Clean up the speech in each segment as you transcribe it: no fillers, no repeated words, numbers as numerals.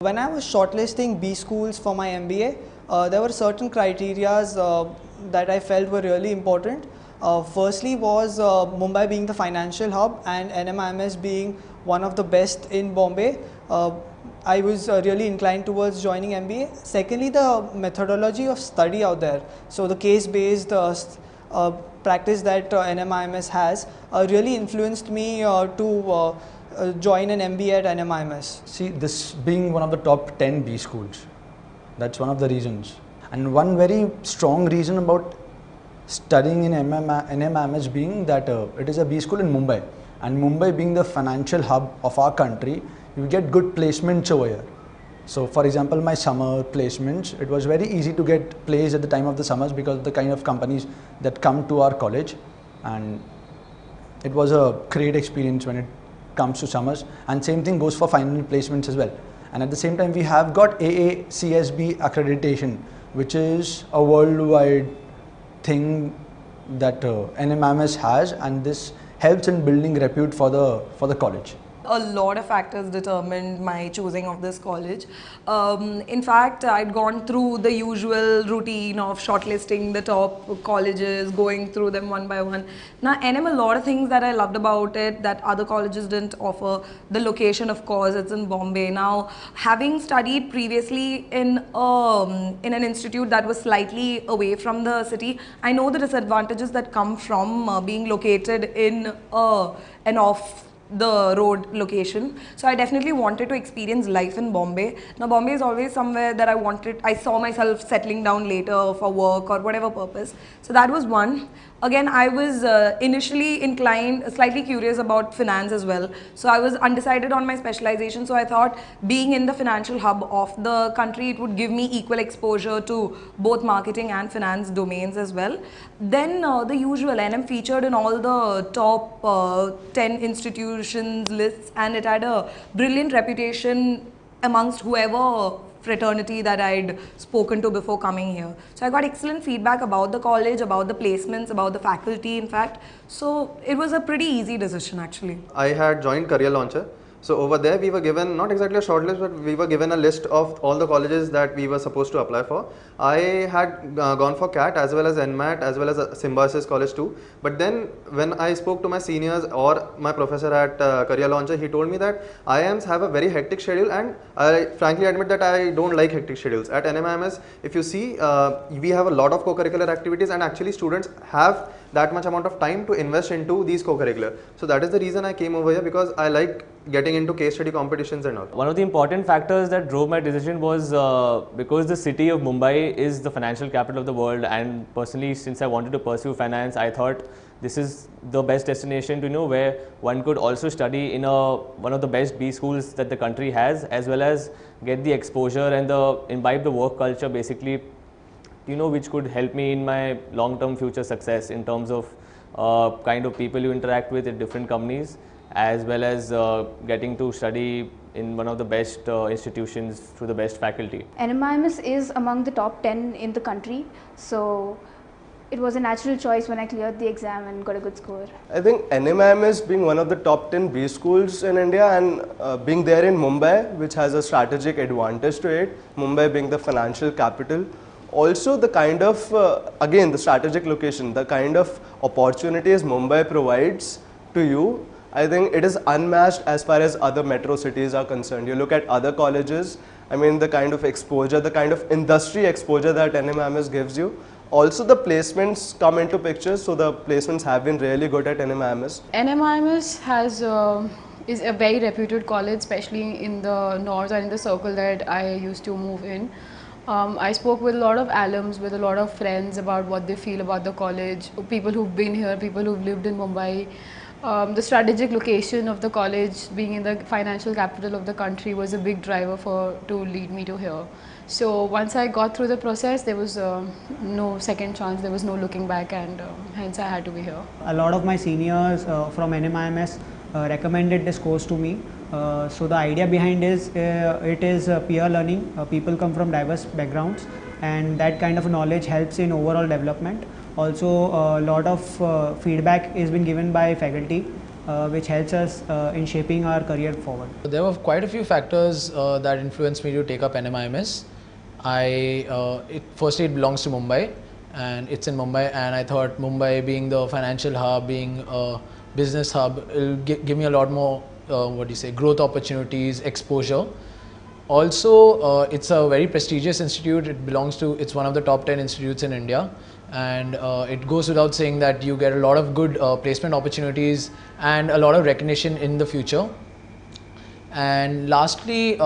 When I was shortlisting B schools for my MBA, there were certain criteria that I felt were really important. Firstly was Mumbai being the financial hub and NMIMS being one of the best in Bombay. I was really inclined towards joining MBA. Secondly, the methodology of study out there. So the case-based practice that NMIMS has really influenced me to join an MBA at NMIMS. See, this being one of the top 10 B schools, that's one of the reasons. And one very strong reason about studying in NMIMS being that it is a B school in Mumbai. And Mumbai being the financial hub of our country, you get good placements over here. So for example, my summer placements, it was very easy to get placed at the time of the summers because of the kind of companies that come to our college. And it was a great experience when it comes to summers, and same thing goes for final placements as well. And at the same time, we have got AACSB accreditation, which is a worldwide thing that NMIMS has, and this helps in building repute for the college. A lot of factors determined my choosing of this college. In fact, I'd gone through the usual routine of shortlisting the top colleges, going through them one by one. Now, NM, a lot of things that I loved about it that other colleges didn't offer. The location, of course, it's in Bombay. Now, having studied previously in an institute that was slightly away from the city, I know the disadvantages that come from being located in an off the road location. So I definitely wanted to experience life in Bombay. Now Bombay is always somewhere that I saw myself settling down later for work or whatever purpose. So that was one. Again, I was initially inclined, slightly curious about finance as well. So I was undecided on my specialization. So I thought being in the financial hub of the country, it would give me equal exposure to both marketing and finance domains as well. Then the usual NM featured in all the top 10 institutions lists, and it had a brilliant reputation amongst whoever fraternity that I'd spoken to before coming here. So I got excellent feedback about the college, about the placements, about the faculty in fact. So it was a pretty easy decision actually. I had joined Career Launcher. So over there we were given not exactly a shortlist, but we were given a list of all the colleges that we were supposed to apply for. I had gone for CAT as well as NMAT as well as Symbiosis College too. But then when I spoke to my seniors or my professor at Career Launcher, he told me that IIMs have a very hectic schedule, and I frankly admit that I don't like hectic schedules. At NMIMS, if you see, we have a lot of co-curricular activities, and actually students have that much amount of time to invest into these co-curricular. So that is the reason I came over here, because I like getting into case study competitions and all. One of the important factors that drove my decision was because the city of Mumbai is the financial capital of the world, and personally, since I wanted to pursue finance, I thought this is the best destination to know where one could also study in one of the best B schools that the country has, as well as get the exposure and imbibe the work culture basically, which could help me in my long-term future success in terms of kind of people you interact with at different companies, as well as getting to study in one of the best institutions through the best faculty. NMIMS is among the top 10 in the country, so it was a natural choice when I cleared the exam and got a good score. I think NMIMS being one of the top 10 B schools in India, and being there in Mumbai, which has a strategic advantage to it, Mumbai being the financial capital. Also the kind of, again the strategic location, the kind of opportunities Mumbai provides to you, I think it is unmatched as far as other metro cities are concerned. You look at other colleges, I mean the kind of exposure, the kind of industry exposure that NMIMS gives you. Also the placements come into picture, so the placements have been really good at NMIMS. NMIMS is a very reputed college, especially in the north and in the circle that I used to move in. I spoke with a lot of alums, with a lot of friends about what they feel about the college, people who've been here, people who've lived in Mumbai. The strategic location of the college, being in the financial capital of the country, was a big driver to lead me to here. So once I got through the process, there was no second chance, there was no looking back, and hence I had to be here. A lot of my seniors from NMIMS recommended this course to me. So the idea behind it is peer learning. People come from diverse backgrounds, and that kind of knowledge helps in overall development. Also, a lot of feedback has been given by faculty. which helps us in shaping our career forward. There were quite a few factors that influenced me to take up NMIMS. Firstly, it belongs to Mumbai, and it's in Mumbai, and I thought Mumbai being the financial hub, being a business hub, will give me a lot more growth opportunities, exposure. Also, it's a very prestigious institute. It's one of the top 10 institutes in India, and it goes without saying that you get a lot of good placement opportunities and a lot of recognition in the future. And lastly,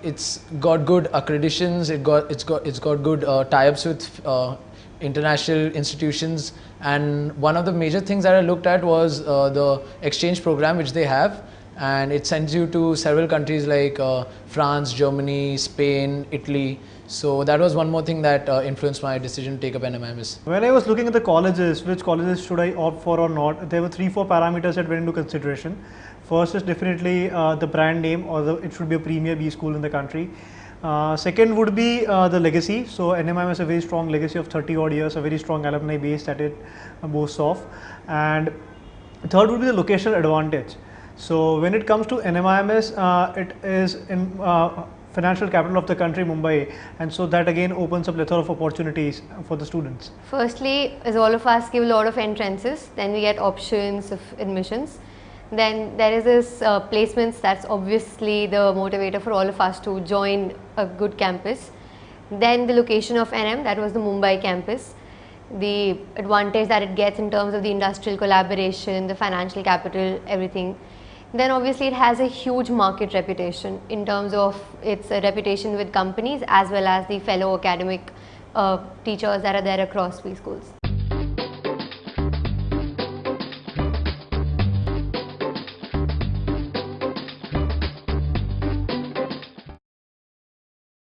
it's got good accreditations. It's got good tie-ups with international institutions. And one of the major things that I looked at was the exchange program which they have, and it sends you to several countries like France, Germany, Spain, Italy. So that was one more thing that influenced my decision to take up NMIMS. When I was looking at the colleges, which colleges should I opt for or not, there were 3-4 parameters that went into consideration. First is definitely the brand name, or it should be a premier B school in the country. Second would be the legacy. So NMIMS has a very strong legacy of 30 odd years, a very strong alumni base that it boasts of. And third would be the locational advantage. So when it comes to NMIMS, it is in financial capital of the country, Mumbai, and so that again opens up a plethora of opportunities for the students. Firstly, as all of us give a lot of entrances, then we get options of admissions. Then there is this placements, that's obviously the motivator for all of us to join a good campus. Then the location of NM, that was the Mumbai campus. The advantage that it gets in terms of the industrial collaboration, the financial capital, everything. Then obviously it has a huge market reputation in terms of its reputation with companies as well as the fellow academic teachers that are there across B schools.